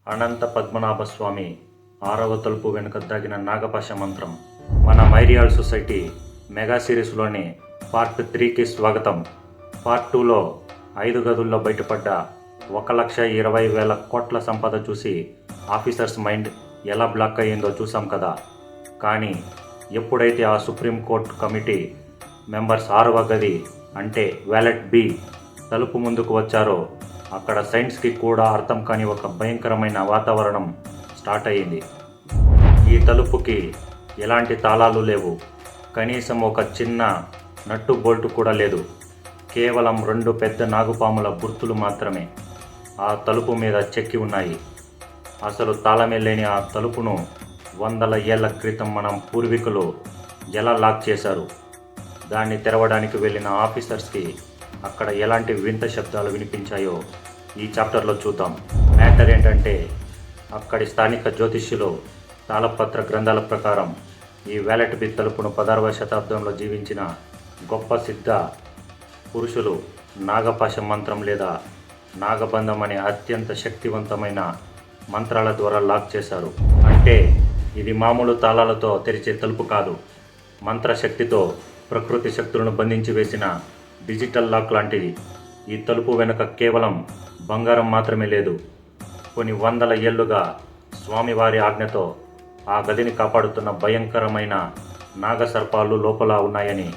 అనంత పద్మనాభ స్వామి ఆరవ తలుపు వెనుక దాగిన నాగపాశ మంత్రం. మన మైరియాల్ సొసైటీ మెగా సిరీస్లోని పార్ట్ 3కి స్వాగతం. పార్ట్ 2లో 5 గదుల్లో బయటపడ్డ 1,20,000 కోట్ల సంపద చూసి ఆఫీసర్స్ మైండ్ ఎలా బ్లాక్ అయ్యిందో చూసాం కదా. కానీ ఎప్పుడైతే ఆ సుప్రీంకోర్టు కమిటీ మెంబర్స్ 6వ గది అంటే వ్యాలెట్ బి తలుపు ముందుకు వచ్చారో అక్కడ సైన్స్కి కూడా అర్థం కాని ఒక భయంకరమైన వాతావరణం స్టార్ట్ అయ్యింది. ఈ తలుపుకి ఎలాంటి తాళాలు లేవు, కనీసం ఒక చిన్న నట్టు బోల్టు కూడా లేదు. కేవలం 2 పెద్ద నాగుపాముల గుర్తులు మాత్రమే ఆ తలుపు మీద చెక్కి ఉన్నాయి. అసలు తాళమే లేని ఆ తలుపును వందల ఏళ్ల క్రితం మన పూర్వీకులు ఎలా లాక్ చేశారు? దాన్ని తెరవడానికి వెళ్ళిన ఆఫీసర్స్కి అక్కడ ఎలాంటి వింత శబ్దాలు వినిపించాయో ఈ చాప్టర్లో చూద్దాం. మ్యాటర్ ఏంటంటే, అక్కడి స్థానిక జ్యోతిష్యులు తాళపత్ర గ్రంథాల ప్రకారం ఈ వ్యాలెట్ బి తలుపును 16వ శతాబ్దంలో జీవించిన గొప్ప సిద్ధ పురుషులు నాగపాశ మంత్రం లేదా నాగబంధం అనే అత్యంత శక్తివంతమైన మంత్రాల ద్వారా లాక్ చేశారు. అంటే ఇది మామూలు తాళాలతో తెరిచే తలుపు కాదు, మంత్రశక్తితో ప్రకృతి శక్తులను బంధించి వేసిన డిజిటల్ లాక్ లాంటిది. ఈ తలుపు వెనుక కేవలం బంగారం మాత్రమే లేదు, కొన్ని వందల ఏళ్లుగా స్వామివారి ఆజ్ఞతో ఆ గదిని కాపాడుతున్న భయంకరమైన నాగసర్పాలు లోపల ఉన్నాయని.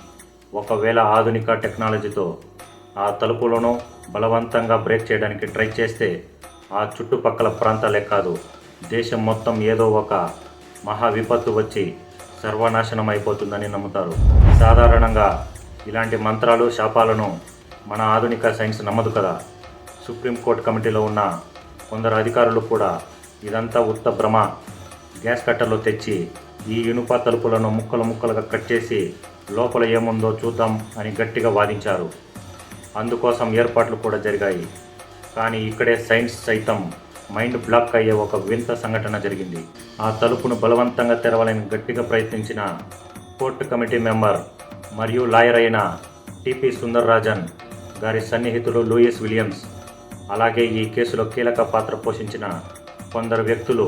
ఒకవేళ ఆధునిక టెక్నాలజీతో ఆ తలుపులను బలవంతంగా బ్రేక్ చేయడానికి ట్రై చేస్తే ఆ చుట్టుపక్కల ప్రాంతాలే కాదు, దేశం మొత్తం ఏదో ఒక మహా విపత్తు వచ్చి సర్వనాశనం అయిపోతుందని నమ్ముతారు. సాధారణంగా ఇలాంటి మంత్రాలు శాపాలను మన ఆధునిక సైన్స్ నమ్మదు కదా. సుప్రీంకోర్టు కమిటీలో ఉన్న కొందరు అధికారులు కూడా ఇదంతా ఉత్త భ్రమ, గ్యాస్ కట్టర్లు తెచ్చి ఈ ఇనుప తలుపులను ముక్కలు ముక్కలుగా కట్ చేసి లోపల ఏముందో చూద్దాం అని గట్టిగా వాదించారు. అందుకోసం ఏర్పాట్లు కూడా జరిగాయి. కానీ ఇక్కడే సైన్స్ సైతం మైండ్ బ్లాక్ అయ్యే ఒక వింత సంఘటన జరిగింది. ఆ తలుపును బలవంతంగా తెరవాలని గట్టిగా ప్రయత్నించిన కోర్టు కమిటీ మెంబర్ మరియు లాయర్ అయిన టిపి సుందర్రాజన్ గారి సన్నిహితులు లూయిస్ విలియమ్స్, అలాగే ఈ కేసులో కీలక పాత్ర పోషించిన కొందరు వ్యక్తులు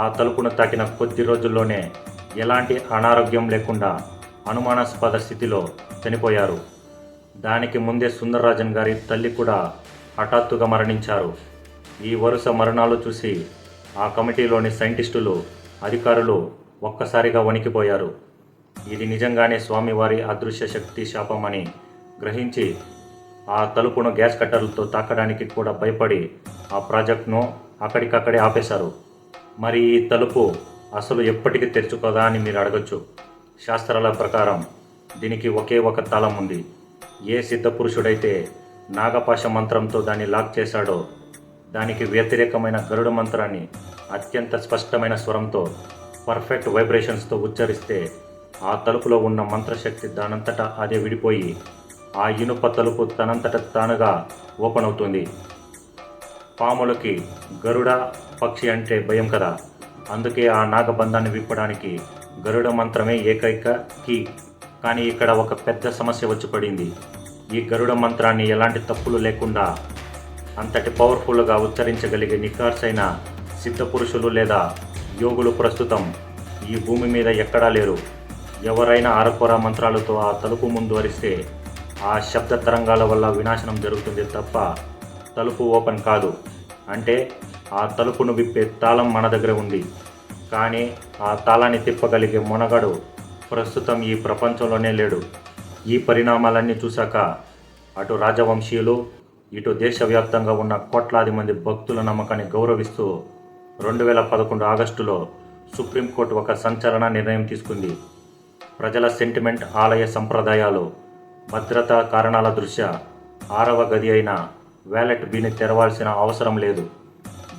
ఆ తలుపును తాకిన కొద్ది రోజుల్లోనే ఎలాంటి అనారోగ్యం లేకుండా అనుమానాస్పద స్థితిలో చనిపోయారు. దానికి ముందే సుందర్రాజన్ గారి తల్లి కూడా హఠాత్తుగా మరణించారు. ఈ వరుస మరణాలు చూసి ఆ కమిటీలోని సైంటిస్టులు, అధికారులు ఒక్కసారిగా వణికిపోయారు. ఇది నిజంగానే స్వామివారి అదృశ్య శక్తి శాపమని గ్రహించి ఆ తలుపును గ్యాస్ కట్టర్లతో తాకడానికి కూడా భయపడి ఆ ప్రాజెక్ట్ను అక్కడికక్కడే ఆపేశారు. మరి ఈ తలుపు అసలు ఎప్పటికీ తెరుచుకోదా అని మీరు అడగచ్చు. శాస్త్రాల ప్రకారం దీనికి ఒకే ఒక తాళం ఉంది. ఏ సిద్ధ పురుషుడైతే నాగపాశ మంత్రంతో దాన్ని లాక్ చేశాడో దానికి వ్యతిరేకమైన గరుడ మంత్రాన్ని అత్యంత స్పష్టమైన స్వరంతో పర్ఫెక్ట్ వైబ్రేషన్స్తో ఉచ్చరిస్తే ఆ తలుపులో ఉన్న మంత్రశక్తి దానంతటా అదే విడిపోయి ఆ ఇనుప తలుపు తనంతట తానుగా ఓపెన్ అవుతుంది. పాములకి గరుడ పక్షి అంటే భయం కదా, అందుకే ఆ నాగబంధాన్ని విప్పడానికి గరుడ మంత్రమే ఏకైక కీ. కానీ ఇక్కడ ఒక పెద్ద సమస్య వచ్చి పడింది. ఈ గరుడ మంత్రాన్ని ఎలాంటి తప్పులు లేకుండా అంతటి పవర్ఫుల్గా ఉచ్చరించగలిగే నిఖార్సైన సిద్ధ పురుషులు లేదా యోగులు ప్రస్తుతం ఈ భూమి మీద ఎక్కడా లేరు. ఎవరైనా అరకొర మంత్రాలతో ఆ తలుపు ముందు వరిస్తే ఆ శబ్ద తరంగాల వల్ల వినాశనం జరుగుతుంది తప్ప తలుపు ఓపెన్ కాదు. అంటే ఆ తలుపును విప్పే తాళం మన దగ్గర ఉంది, కానీ ఆ తాళాన్ని తిప్పగలిగే మొనగాడు ప్రస్తుతం ఈ ప్రపంచంలోనే లేడు. ఈ పరిణామాలన్నీ చూశాక అటు రాజవంశీయులు, ఇటు దేశవ్యాప్తంగా ఉన్న కోట్లాది మంది భక్తుల నమ్మకాన్ని గౌరవిస్తూ 2011 ఆగస్టులో సుప్రీంకోర్టు ఒక సంచలన నిర్ణయం తీసుకుంది. ప్రజల సెంటిమెంట్, ఆలయ సంప్రదాయాలు, భద్రతా కారణాల దృష్ట్యా 6వ గది అయిన వ్యాలెట్ బిని తెరవాల్సిన అవసరం లేదు,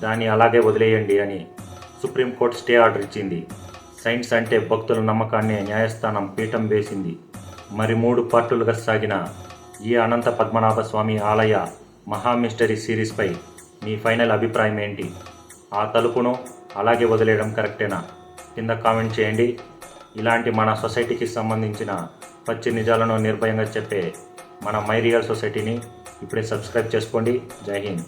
దాన్ని అలాగే వదిలేయండి అని సుప్రీంకోర్టు స్టే ఆర్డర్ ఇచ్చింది. సైన్స్ అంటే భక్తుల నమ్మకాన్ని న్యాయస్థానం పీఠం వేసింది. మరి 3 పార్టులుగా సాగిన ఈ అనంత పద్మనాభ స్వామి ఆలయ మహామిస్టరీ సిరీస్పై మీ ఫైనల్ అభిప్రాయం ఏంటి? ఆ తలుపును అలాగే వదిలేయడం కరెక్టేనా? కింద కామెంట్ చేయండి. ఇలాంటి మన సొసైటీకి సంబంధించిన పచ్చి నిజాలను నిర్భయంగా చెప్పే మన మైరియాల్ సొసైటీని ఇప్పుడే సబ్స్క్రైబ్ చేసుకోండి. జై హింద్.